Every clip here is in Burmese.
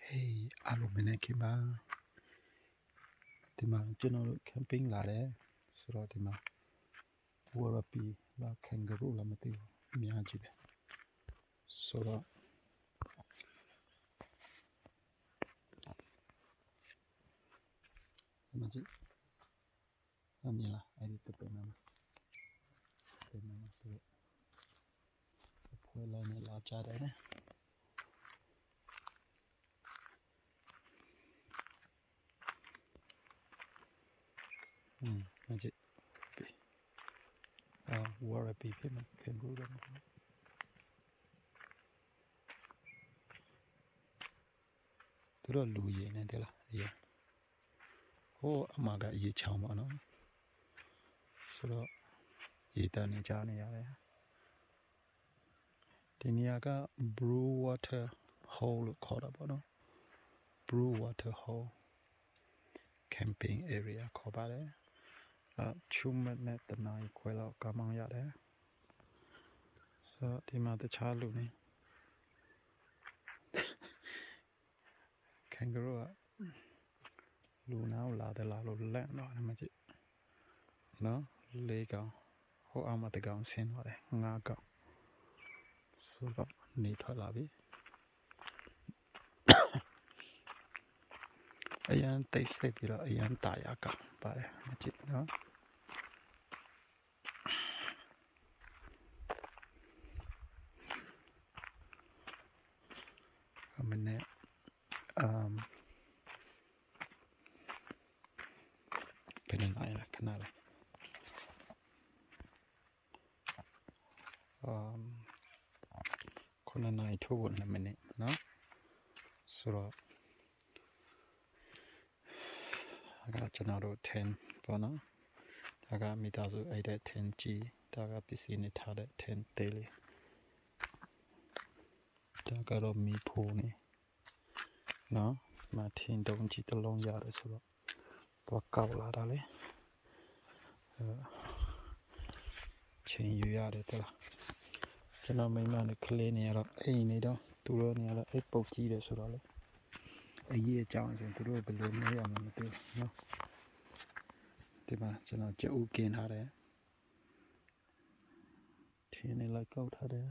Hey, alo mene kima. Tima general camping la de. So tima warapi la kangaroo la mati miya jibe. So maji. Amila edi tepe mama. Tepe mama tu. Puela ne la jada ne. Maji. Warapi pima kangaroo la mati. Tu lo lu ye ne de la. Yeah. Oh amaga ye chama no. So ye ta ne ja ne ya le. ဒီနေရာက Blue Water Hole လို့ခေါ်တာပေါ့နော် Blue Water Hole Camping Area ခေါ်ပါတယ်ချုံမက်နဲ့တနားခွဲလောက်ကားမောင်းရတယ်ဆိုတော့ဒီမှာတခြားလူနေ Kangaroo ကလူနာကိုလာတယ်လားလို့လန့်တော့တယ်မကြည့်နော်၄ကောင်ဟိုအောင်မတကောင်ဆင်းသွားတယ်၅ကောင်ဆိုတော့နေထွက်လာပြီအရန်တိတ်ဆိတ်ပြီးတော့အရန်တာယာကောင်ပါတယ်မကြည့်နော်အမနဲ့ဘယ်နေလိုက်ခဏလိုက်9 နာရီထိုးဖို့2မိနစ်နော်ဆိုတော့ဒါကကျွန်တော်တို့10ပေါ့နော်ဒါကမိသားစုအဲ့တဲ့10ကြီးဒါကပစ္စည်းနေထားတဲ့10သေးလေးဒါကတော့မီဖိုးနေနော်မထင်းတုံးကြီးတစ်လုံးရတယ်ဆိုတော့တော့ကောက်လာတာလေချိန်ယူရတယ်တလားကျွန်တော်မိမနဲ့ကလေးနေရတော့အိမ်နေတော့သူတို့နေရတော့အိတ်ပုတ်ကြီးတယ်ဆိုတော့လေအရေးအကြောင်းစဉ်သူတို့ဘယ်လိုနေရမှာမသိဘူးနော်ဒီမှာကျွန်တော်ကြက်ဥကင်ထားတယ်ထင်းနေလိုက်ကောက်ထားတယ်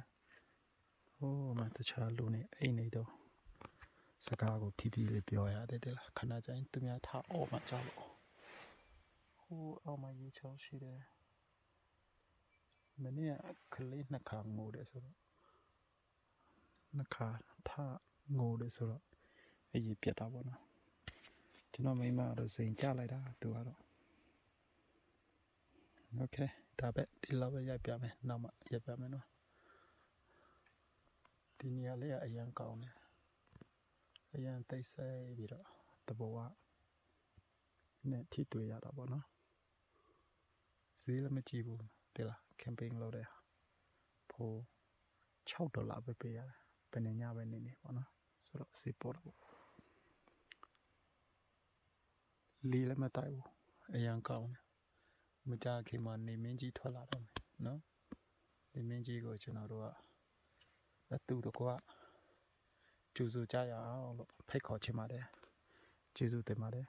ဟိုးမှတခြားလူနေအိမ်နေတော့စကားကိုဖြည်းဖြည်းလေးပြောရတယ်တလားခဏကျရင်သူများထားအော်မှကြောက်လို့ဟိုးအောက်မှာရေချောင်းရှိတယ်မနေ့ကလေး2ခါငိုတယ်ဆိုတော့2ခါထားငိုတယ်ဆိုတော့အရေးပြတ်တာပေါ့နော်ကျွန်တော်မိမတော့စိန်ကြလိုက်တာသူကတော့โอเคဒါပဲဒီလောက်ပဲရိုက်ပြမယ်နောက်မှရိုက်ပြမယ်နော်ဒီနေရာလေးကအရန်ကောင်းတယ်အရန်တိတ်ဆိတ်ပြီးတော့တဘောကနဲ့ထိတွေ့ရတာပေါ့နော်ဈေးလည်းမကြည့်ဘူးတိလား camping လုပ်တဲ့ဖိုး$6ပဲပေးရတယ်ဘယ်နဲ့ညပဲနေပေါ့နော်ဆိုတော့စီပေါ်တော့လီလည်းမတိုက်ဘူးအရန်ကောင်းတယ်မကြခင်မှာနေမင်းကြီးထွက်လာတော့မယ်နော်နေမင်းကြီးကိုကျွန်တော်တို့ကအတူတကွကျူစုကြရအောင်လို့ဖိတ်ခေါ်ချင်ပါတယ်ကျေးဇူးတင်ပါတယ်